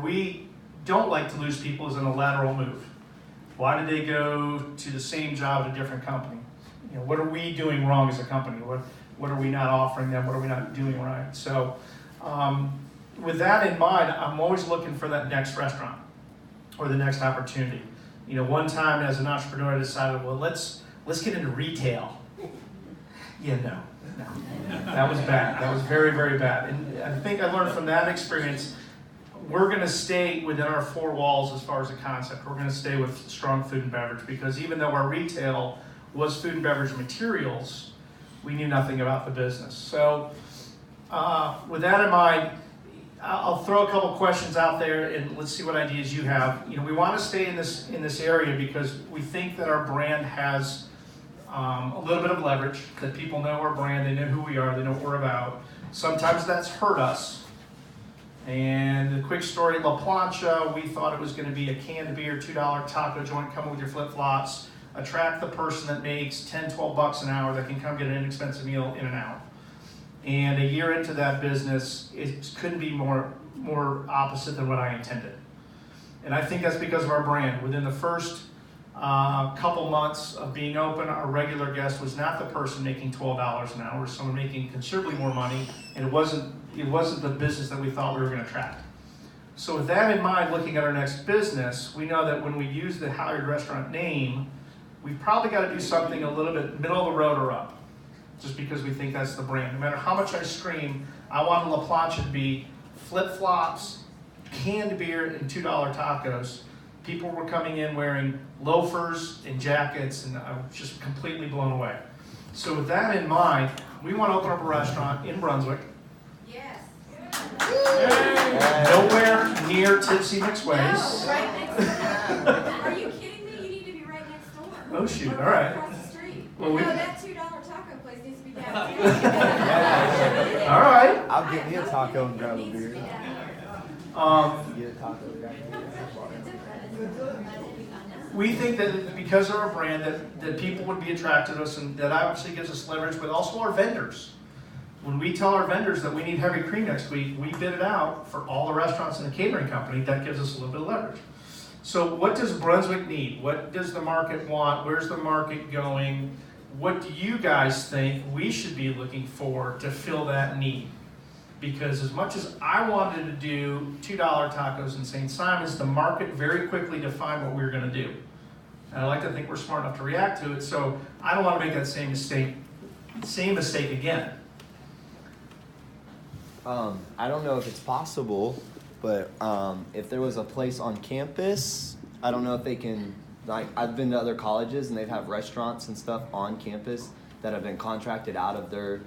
we don't like to lose people is in a lateral move. Why did they go to the same job at a different company? What are we doing wrong as a company? What are we not offering them? What are we not doing right? So with that in mind, I'm always looking for that next restaurant or the next opportunity. One time as an entrepreneur, I decided, well, let's get into retail. Yeah, no. That was bad. That was very, very bad. And I think I learned from that experience, we're going to stay within our four walls as far as a concept. We're going to stay with strong food and beverage, because even though our retail was food and beverage materials, we knew nothing about the business. So with that in mind, I'll throw a couple questions out there and let's see what ideas you have. We want to stay in this area because we think that our brand has a little bit of leverage, that people know our brand, they know who we are, they know what we're about. Sometimes that's hurt us. And the quick story, La Plancha, we thought it was going to be a canned beer, $2 taco joint, come with your flip-flops, attract the person that makes 10, 12 bucks an hour that can come get an inexpensive meal in and out. And a year into that business, it couldn't be more opposite than what I intended. And I think that's because of our brand. Within the first couple months of being open, our regular guest was not the person making $12 an hour, someone making considerably more money, and it wasn't the business that we thought we were going to attract. So with that in mind, looking at our next business, we know that when we use the Halyard restaurant name, we've probably got to do something a little bit middle of the road or up, just because we think that's the brand. No matter how much I scream, I want La Plancha to be flip-flops, canned beer, and $2 tacos. People were coming in wearing loafers and jackets, and I was just completely blown away. So with that in mind, we want to open up a restaurant in Brunswick. Yes. Nowhere near Tipsy McSway's. No, right next door. Are you kidding me? You need to be right next door. Oh shoot, Or all right. across the street. Well, No, that $2 taco place needs to be downtown. All right. I'll get me a taco and grab a It needs to be beer. down here. Get a taco and grab a beer. We think that because of our brand, that people would be attracted to us, and that obviously gives us leverage, but also our vendors. When we tell our vendors that we need heavy cream next week, we bid it out for all the restaurants in the catering company. That gives us a little bit of leverage. So what does Brunswick need? What does the market want? Where's the market going? What do you guys think we should be looking for to fill that need? Because as much as I wanted to do $2 tacos in St. Simon's, the market very quickly defined what we were going to do. And I like to think we're smart enough to react to it, so I don't want to make that same mistake again. I don't know if it's possible, but if there was a place on campus, I don't know if they can, I've been to other colleges and they've have restaurants and stuff on campus that have been contracted out of their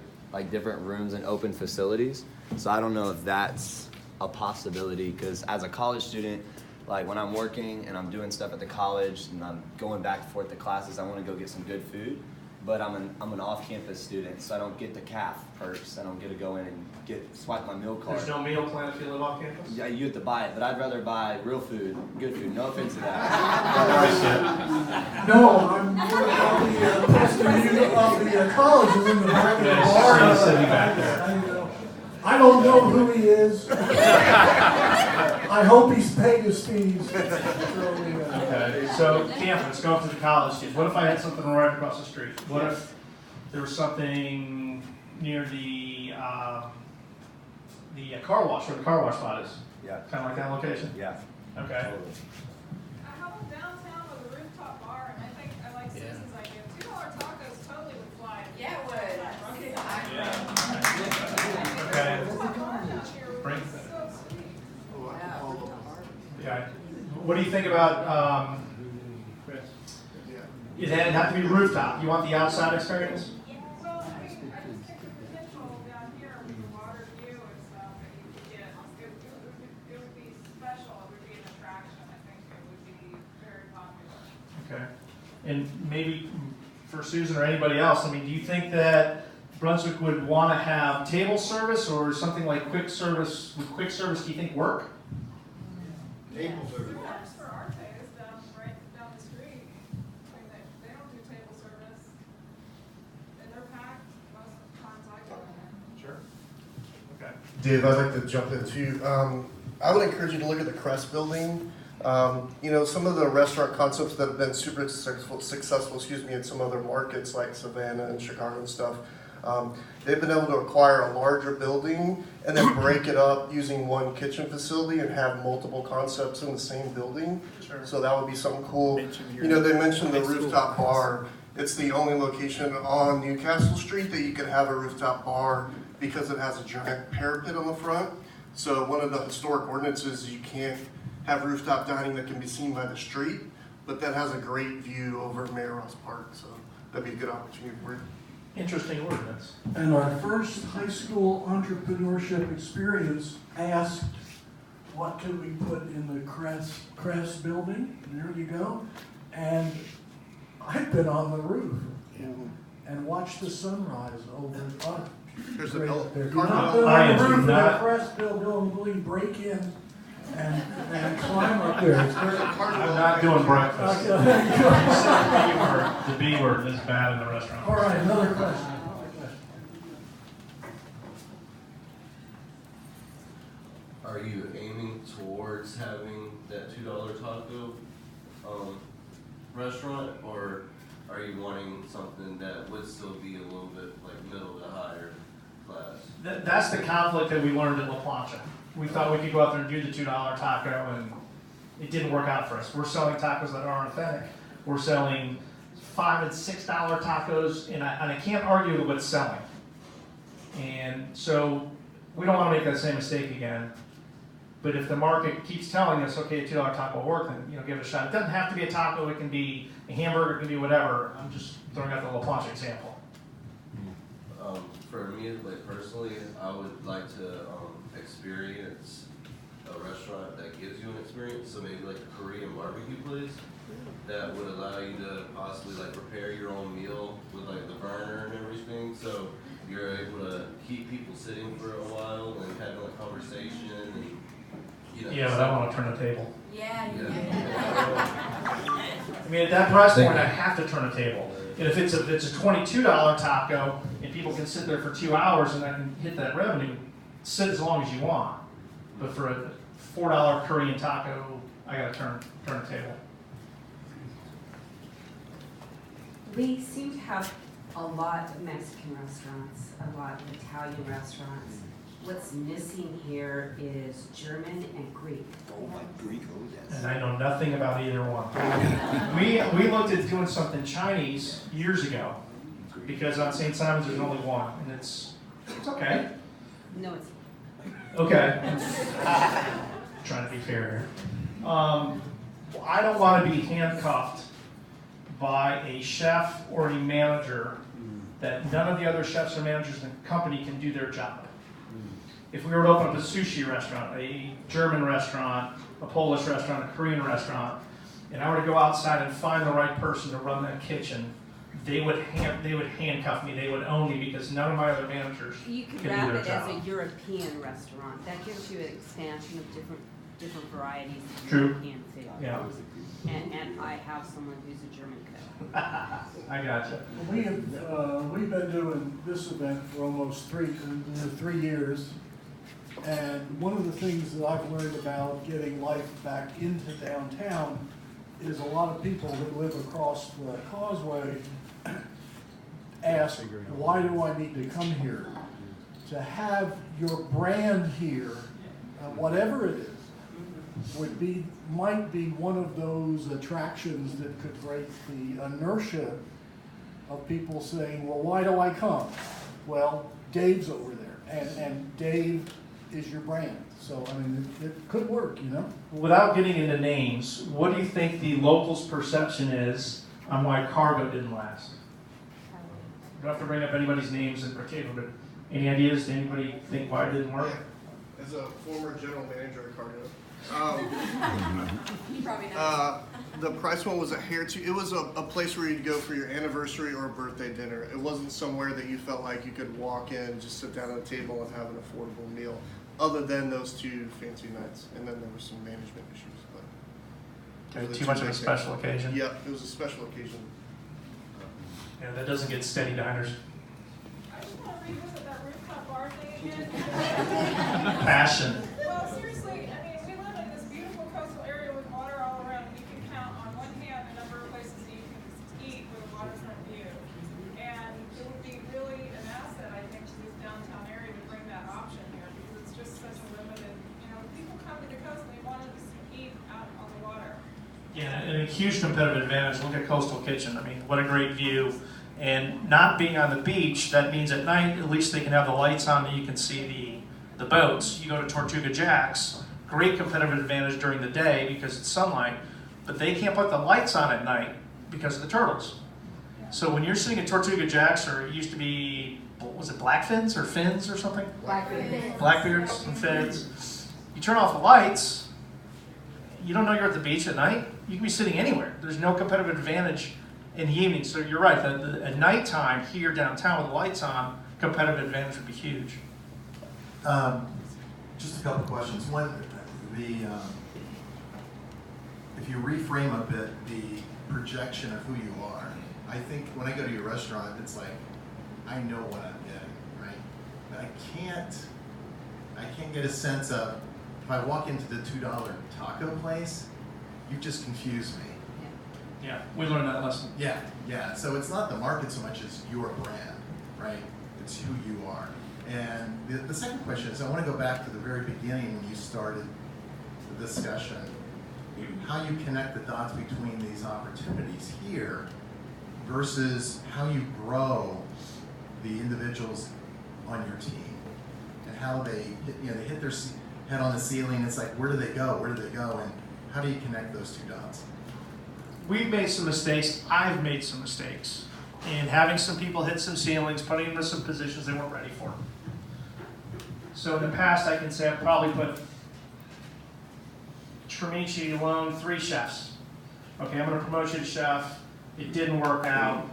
different rooms and open facilities. So I don't know if that's a possibility, because as a college student, when I'm working and I'm doing stuff at the college and I'm going back and forth to classes, I want to go get some good food. But I'm an off-campus student, so I don't get the CAF perks. I don't get to go in and swipe my meal card. There's no meal plan if you live off campus? Yeah, you have to buy it, but I'd rather buy real food, good food. No offense to that. No, I'm president of the colleges in the back of the bar. Sitting back there. I don't know who he is. I hope he's paid his fees. Okay, so campus, go up to the college students. What if I had something right across the street? What if there was something near the car wash, where the car wash spot is? Yeah. Kind of like that location? Yeah. Okay. Totally. How about downtown with a rooftop bar? And I think I like Susan's idea. $2 tacos totally would fly. Yeah, it would. Okay. Bring. So sweet. Yeah. What do you think about? It have to be rooftop. You want the outside experience? Well, I just think the potential down here with the water view and stuff that you could get, it would be special. It would be an attraction. I think it would be very popular. Okay. And maybe for Susan or anybody else, do you think that Brunswick would want to have table service or something like quick service? Would quick service, do you think, work? Table service. It works for our place right down the street. They don't do table service. And they're packed most of the times I go in there. Sure. Okay. Dave, I'd like to jump in too. I would encourage you to look at the Crest building. You know, some of the restaurant concepts that have been super successful, in some other markets like Savannah and Chicago and stuff, they've been able to acquire a larger building and then break it up using one kitchen facility and have multiple concepts in the same building. Sure. So that would be something cool. You know, they mentioned the rooftop bar. It's the only location on Newcastle Street that you could have a rooftop bar because it has a giant parapet on the front. So one of the historic ordinances is you can't have rooftop dining that can be seen by the street, but that has a great view over Mayor Ross Park. So that'd be a good opportunity for it. Interesting ordinance. And our first high school entrepreneurship experience asked, what can we put in the Crest building? And there you go. And I've been on the roof and watched the sunrise over There's Great. a You've Cardinal- not been I on the do roof of not- the Crest building, break in and climb up there. It's very- I'm not doing breakfast. The B word is bad in the restaurant. All right, another question. Are you aiming towards having that $2 taco restaurant, or are you wanting something that would still be a little bit like middle to higher class? That's the conflict that we learned in La Plancha. We thought we could go out there and do the $2 taco, and it didn't work out for us. We're selling tacos that aren't authentic. We're selling $5 and $6 tacos, and I can't argue with what's selling. And so we don't want to make that same mistake again. But if the market keeps telling us, okay, a $2 taco will work, then give it a shot. It doesn't have to be a taco. It can be a hamburger. It can be whatever. I'm just throwing out the La Plancha example. For me, like personally, I would like to experience a restaurant that gives you an experience. So maybe like a Korean barbecue place that would allow you to possibly like prepare your own meal with like the burner and everything. So you're able to keep people sitting for a while and having a conversation and Yeah, but I want to turn the table. Yeah, I mean, at that price point, I have to turn a table. And if it's a $22 taco and people can sit there for 2 hours and I can hit that revenue, sit as long as you want. But for a $4 Korean taco, I got to turn a table. We seem to have a lot of Mexican restaurants, a lot of Italian restaurants. What's missing here is German and Greek. Oh, my Greek, oh yes. And I know nothing about either one. We looked at doing something Chinese years ago because on St. Simon's there's only one, and it's okay. No, it's Okay. Trying to be fair here. I don't want to be handcuffed by a chef or a manager that none of the other chefs or managers in the company can do their job. If we were to open up a sushi restaurant, a German restaurant, a Polish restaurant, a Korean restaurant, and I were to go outside and find the right person to run that kitchen, they would handcuff me. They would own me because none of my other managers you could can wrap do their it as a job. European restaurant. That gives you an expansion of different varieties of True. European food. Yeah, And I have someone who's a German cook. I gotcha. We've been doing this event for almost three years. And one of the things that I've learned about getting life back into downtown is a lot of people that live across the causeway ask, why do I need to come here? To have your brand here, whatever it is, might be one of those attractions that could break the inertia of people saying, well, why do I come? Well, Dave's over there, and Dave is your brand. So, I mean, it could work, Without getting into names, what do you think the locals' perception is on why cargo didn't last? You don't have to bring up anybody's names in particular, but any ideas? Does anybody think why it didn't work? As a former general manager at Cargo, He probably knows. the price one was a hair too. It was a place where you'd go for your anniversary or birthday dinner. It wasn't somewhere that you felt like you could walk in, just sit down at a table and have an affordable meal, other than those two fancy nights. And then there were some management issues. But those are the Too two much of a big special things. occasion. Yep, it was a special occasion. Yeah, that doesn't get steady diners. I just want to revisit that rooftop bar thing again. Passion. Well, seriously, I mean, Yeah, and a huge competitive advantage. Look at Coastal Kitchen. I mean, what a great view. And not being on the beach, that means at night, at least they can have the lights on and you can see the boats. You go to Tortuga Jack's, great competitive advantage during the day because it's sunlight, but they can't put the lights on at night because of the turtles. So when you're sitting at Tortuga Jack's, or it used to be, what was it, Blackfins or Fins or something? Blackbeards and Fins. You turn off the lights, you don't know you're at the beach at night. You can be sitting anywhere. There's no competitive advantage in the evening. So you're right, at nighttime here downtown with the lights on, competitive advantage would be huge. Just a couple questions. One, if you reframe a bit the projection of who you are, I think when I go to your restaurant, it's like, I know what I'm getting, right? But I can't get a sense of, if I walk into the $2 taco place, you've just confused me. Yeah, we learned that lesson. Yeah. So it's not the market so much as your brand, right? It's who you are. And the second question is, I want to go back to the very beginning when you started the discussion, how you connect the dots between these opportunities here versus how you grow the individuals on your team and how they hit their head on the ceiling. It's like, where do they go? And how do you connect those two dots? We've made some mistakes. I've made some mistakes in having some people hit some ceilings, putting them in some positions they weren't ready for. So in the past, I can say I've probably put Trimici alone 3 chefs. Okay, I'm going to promote you to chef. It didn't work out.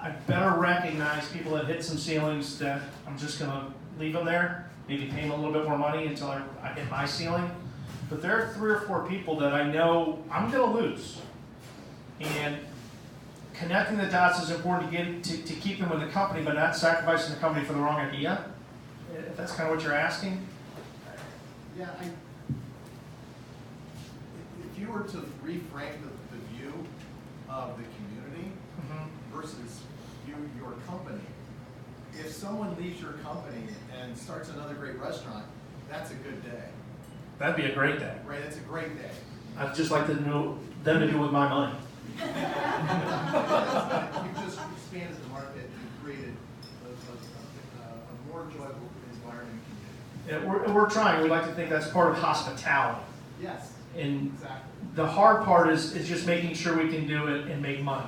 I better recognize people that hit some ceilings that I'm just going to leave them there, maybe pay them a little bit more money until I hit my ceiling. But there are 3 or 4 people that I know I'm going to lose. And connecting the dots is important to keep them with the company, but not sacrificing the company for the wrong idea. If that's kind of what you're asking. Yeah, if you were to reframe the view of the community versus your company, if someone leaves your company and starts another great restaurant, that's a good day. That'd be a great day. Right, it's a great day. I'd just like to know them to do with my money. You just expanded the market and created a more enjoyable environment and community. Yeah, we're trying. We like to think that's part of hospitality. Yes, And exactly. the hard part is just making sure we can do it and make money.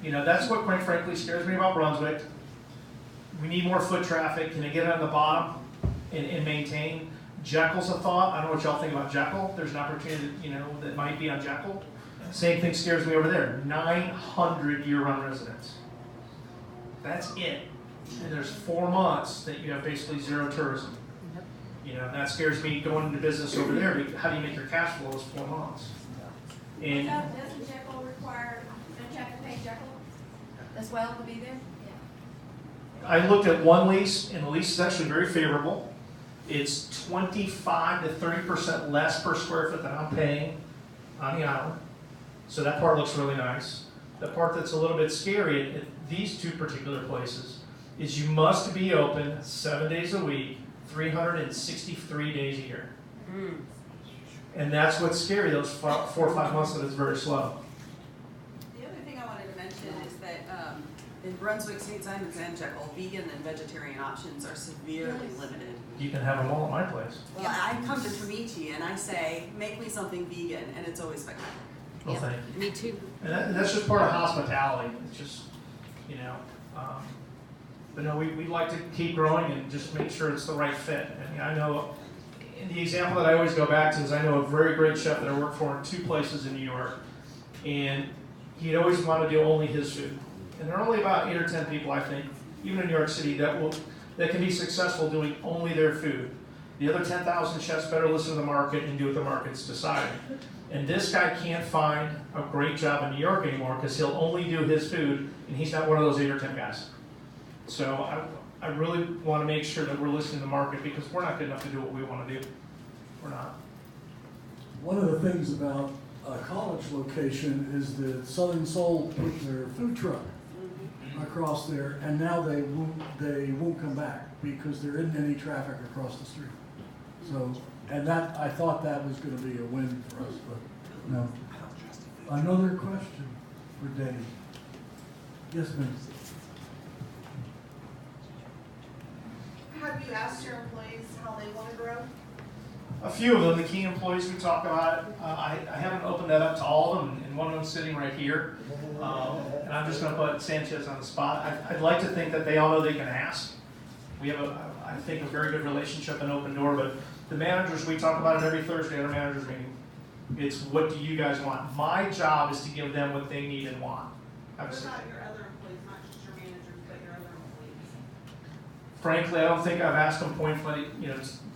You know, that's what quite frankly scares me about Brunswick. We need more foot traffic. Can they get it on the bottom and maintain? Jekyll's a thought. I don't know what y'all think about Jekyll. There's an opportunity, that might be on Jekyll. Same thing scares me over there. 900 year-round residents. That's it. And there's 4 months that you have basically zero tourism. That scares me going into business over there. How do you make your cash flow those 4 months? And Doesn't Jekyll require, don't you have to pay Jekyll as well to be there? I looked at one lease, and the lease is actually very favorable. It's 25 to 30% less per square foot than I'm paying on the island. So that part looks really nice. The part that's a little bit scary at these 2 particular places is you must be open 7 days a week, 363 days a year. And that's what's scary, those 4 or 5 months that it's very slow. The other thing I wanted to mention is that in Brunswick, St. Simons, and Jekyll, vegan and vegetarian options are severely limited. You can have them all at my place. Well, I come to Trimici and I say, make me something vegan, and it's always spectacular. Well, thank you. Me too. And that's just part of hospitality. It's just, but no, we like to keep growing and just make sure it's the right fit. And I know, and the example that I always go back to is I know a very great chef that I worked for in 2 places in New York, and he'd always want to do only his food. And there are only about 8 or 10 people, I think, even in New York City, that can be successful doing only their food. The other 10,000 chefs better listen to the market and do what the market's deciding. And this guy can't find a great job in New York anymore because he'll only do his food, and he's not one of those 8 or 10 guys. So I really want to make sure that we're listening to the market because we're not good enough to do what we want to do. We're not. One of the things about a college location is that Southern Soul put their food truck across there, and now they won't come back because there isn't any traffic across the street. So, and that I thought that was going to be a win for us, but no. Another question for Dave. Yes, ma'am. Have you asked your employees how they want to grow? A few of them, the key employees we talk about, I haven't opened that up to all of them, and one of them's sitting right here. And I'm just gonna put Sanchez on the spot. I'd like to think that they all know they can ask. We have I think, a very good relationship and open door, but the managers, we talk about it every Thursday at our managers meeting. It's what do you guys want? My job is to give them what they need and want. What about your other employees, not just your managers, but your other employees? Frankly, I don't think I've asked them point blank,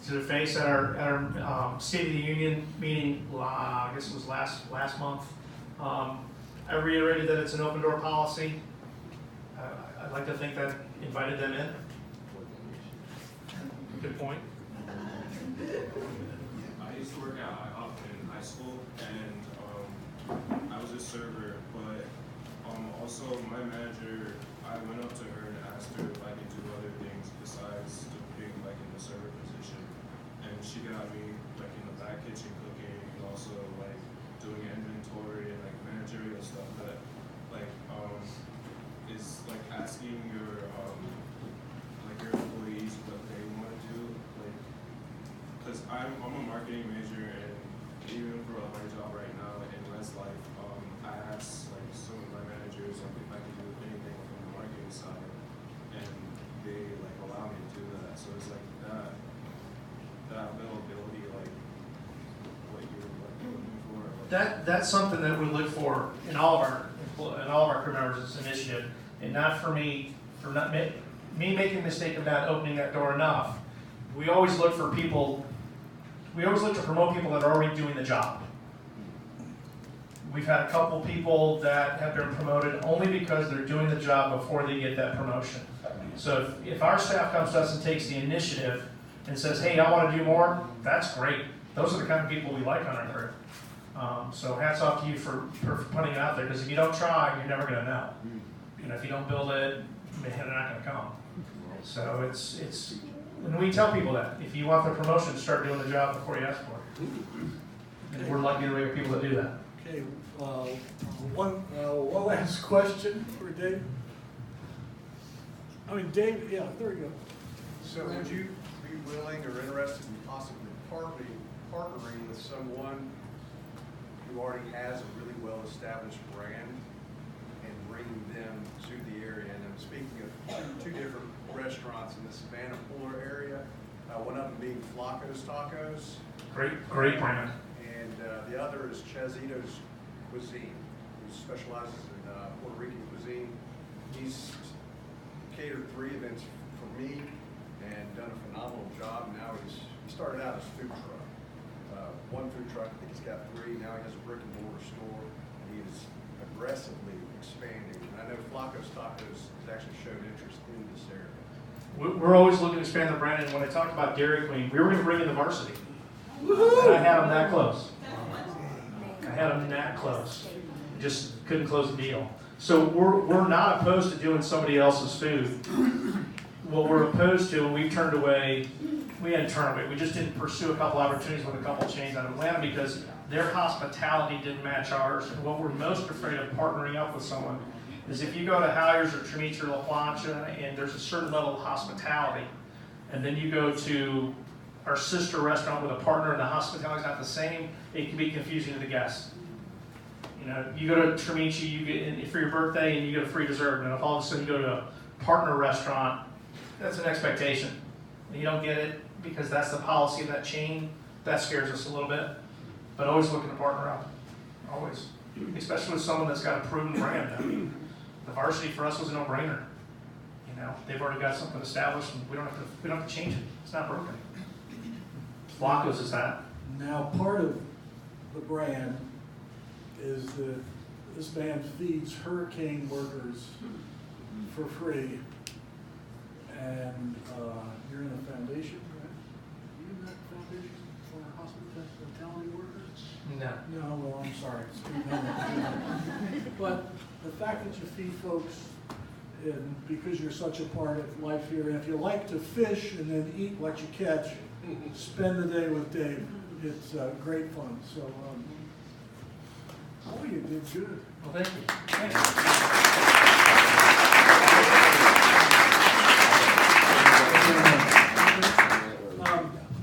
to the face at our State of the Union meeting. I guess it was last month. I reiterated that it's an open door policy. I'd like to think that invited them in. Good point. I used to work at IHOP in high school, and I was a server, but also my manager, I went up to her and asked her if I could do other things besides being like in the server position, and she got me like in the back kitchen cooking, and also like doing inventory and like managerial stuff that like is like asking your employees what they want to do, like, because I'm a marketing major, and even for my job right now in Res Life, I asked like some of my managers like if I could do anything from the marketing side, and they like allow me to do that. So it's like that availability, like what you're like looking for. Like, That's something that we look for in all of our crew members as an initiative, and not for me making the mistake of not opening that door enough. We always look for people. We always look to promote people that are already doing the job. We've had a couple people that have been promoted only because they're doing the job before they get that promotion. So if our staff comes to us and takes the initiative and says, "Hey, I want to do more," that's great. Those are the kind of people we like on our crew. So hats off to you for putting it out there, because if you don't try, you're never going to know. If you don't build it, they're not going to come. So it's when we tell people that if you want the promotion, start doing the job before you ask for it. And we're lucky to have people that do that. Okay, one last question for Dave. Dave, yeah, there we go. So would you be willing or interested in possibly partnering with someone who already has a really well-established brand and bringing them to the area? And I'm speaking of two different restaurants in the Savannah Puller area. One of them being Flacco's Tacos. Great brand. And the other is Chesito's Cuisine, who specializes in Puerto Rican cuisine. He's catered 3 events for me and done a phenomenal job. Now he started out as food truck. One food truck, I think he's got 3. Now he has a brick and mortar store. And he is aggressively expanding. And I know Flacco's Tacos has actually showed interest in this area. We're always looking to expand the brand, and when I talked about Dairy Queen, we were going to bring in the varsity. And I had them that close. Just couldn't close the deal. So we're not opposed to doing somebody else's food. What we're opposed to, and we hadn't turned away, we just didn't pursue a couple opportunities with a couple chains out of Atlanta because their hospitality didn't match ours. And what we're most afraid of partnering up with someone is if you go to Halyard's or Trinici or La Plancha and there's a certain level of hospitality, and then you go to our sister restaurant with a partner and the hospitality's not the same, it can be confusing to the guests. You go to Trinici, you get for your birthday and you get a free dessert, and if all of a sudden you go to a partner restaurant, that's an expectation. And you don't get it because that's the policy of that chain. That scares us a little bit. But always looking to partner up. Always. Especially with someone that's got a proven brand. The varsity for us was a no-brainer. They've already got something established, and we don't have to change it. It's not broken. Flacco's is that. Now, part of the brand is that this band feeds hurricane workers for free, and you're in a foundation, right? Are you in that foundation for hospitality workers? No. No, well, I'm sorry. But the fact that you feed folks, and because you're such a part of life here, and if you like to fish and then eat what you catch, spend the day with Dave. It's great fun. So Oh, you did good. Well, thank you.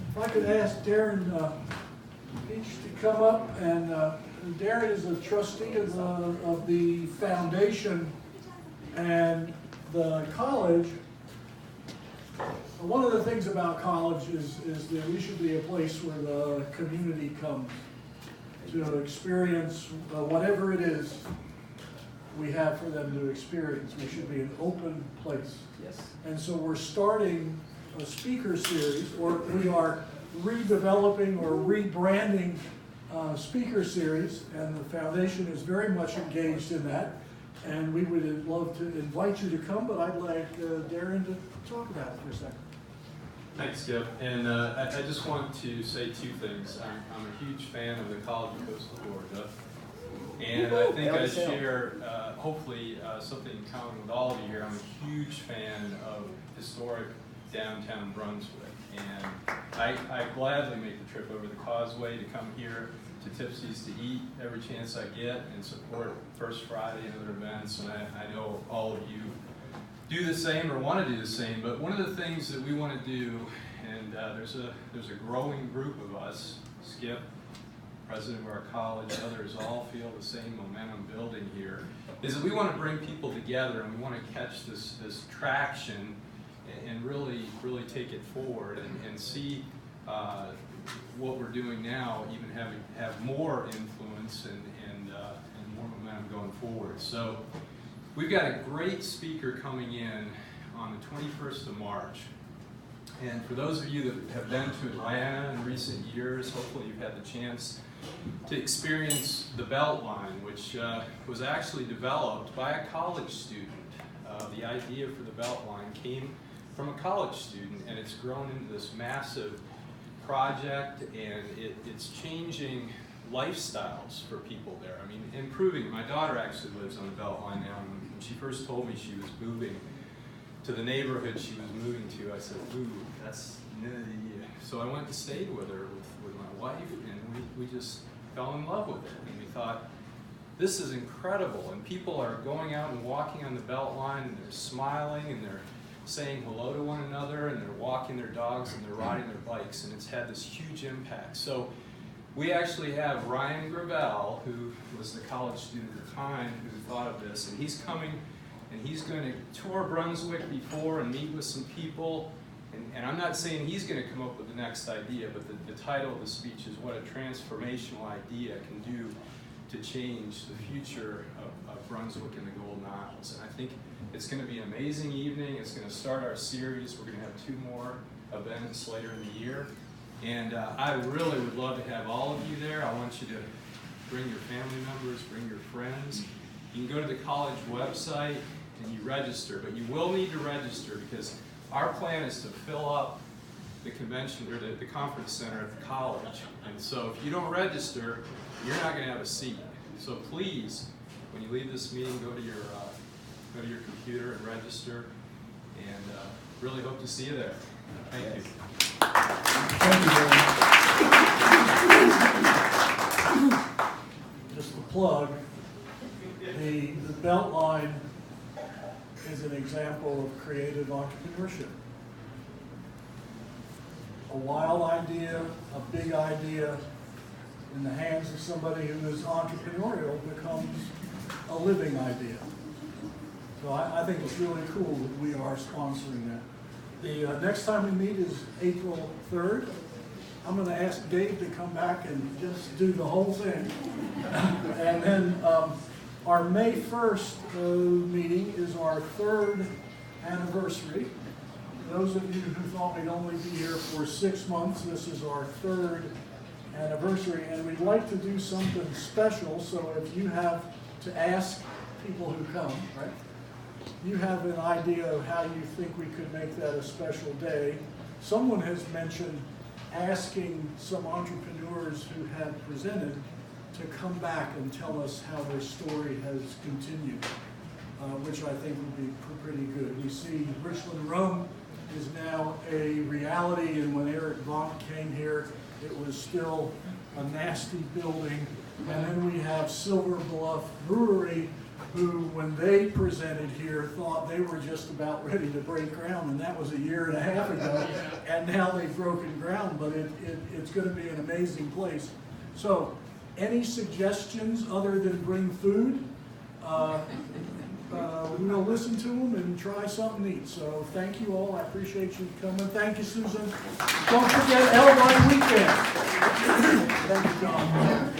If I could ask Darren each to come up, and Darren is a trustee of the foundation and the college. One of the things about college is that we should be a place where the community comes to experience whatever it is we have for them to experience. We should be an open place. Yes. And so we're starting a speaker series, or we are redeveloping or rebranding speaker series, and the foundation is very much engaged in that. And we would love to invite you to come, but I'd like Darren to talk about it for a second. Thanks, Skip. And I just want to say two things. I'm a huge fan of the College of Coastal Georgia. And I think I share, hopefully, something in common with all of you here. I'm a huge fan of historic downtown Brunswick. And I gladly make the trip over the causeway to come here to Tipsy's to eat every chance I get and support First Friday and other events. And I know all of you do the same or want to do the same, but one of the things that we want to do, and there's a growing group of us, Skip, president of our college, others all feel the same momentum building here, is that we want to bring people together and we want to catch this traction and really take it forward and see what we're doing now even have more influence and more momentum going forward. So we've got a great speaker coming in on the 21st of March. And for those of you that have been to Atlanta in recent years, hopefully you've had the chance to experience the Beltline, which was actually developed by a college student. The idea for the Beltline came from a college student, and it's grown into this massive project, and it's changing lifestyles for people there. I mean, improving. My daughter actually lives on the Beltline now, and when she first told me she was moving to the neighborhood she was moving to, I said, ooh, that's nitty. So I went and stayed with her, with my wife, and we just fell in love with it. And we thought, this is incredible. And people are going out and walking on the Beltline, and they're smiling, and they're saying hello to one another, and they're walking their dogs, and they're riding their bikes, and it's had this huge impact. So we actually have Ryan Gravel, who was the college student at the time, who thought of this, and he's coming and he's going to tour Brunswick before and meet with some people. And I'm not saying he's going to come up with the next idea, but the title of the speech is what a transformational idea can do to change the future of Brunswick and the Golden Isles. And I think it's going to be an amazing evening. It's going to start our series. We're going to have 2 more events later in the year. And I really would love to have all of you there. I want you to bring your family members, bring your friends. You can go to the college website and you register, but you will need to register because our plan is to fill up the convention or the conference center at the college. And so if you don't register, you're not going to have a seat. So please, when you leave this meeting, go to your computer and register. And really hope to see you there. Thank you. Thank you, Darren. Just a plug, the Beltline is an example of creative entrepreneurship. A wild idea, a big idea, in the hands of somebody who is entrepreneurial becomes a living idea. So I think it's really cool that we are sponsoring that. The next time we meet is April 3rd. I'm going to ask Dave to come back and just do the whole thing. And then our May 1st meeting is our 3rd anniversary. Those of you who thought we'd only be here for 6 months, this is our 3rd anniversary, and we'd like to do something special. So if you have to ask people who come, right? You have an idea of how you think we could make that a special day. Someone has mentioned asking some entrepreneurs who have presented to come back and tell us how their story has continued, which I think would be pretty good. We see Richland Rome is now a reality, and when Eric Vaughn came here, it was still a nasty building And then we have Silver Bluff Brewery, who, when they presented here, thought they were just about ready to break ground, and that was 1.5 years ago. And now they've broken ground, but it's gonna be an amazing place. So, any suggestions other than bring food? We'll listen to them and try something neat. So thank you all. I appreciate you coming. Thank you, Susan. Don't forget LY weekend. Thank you, John.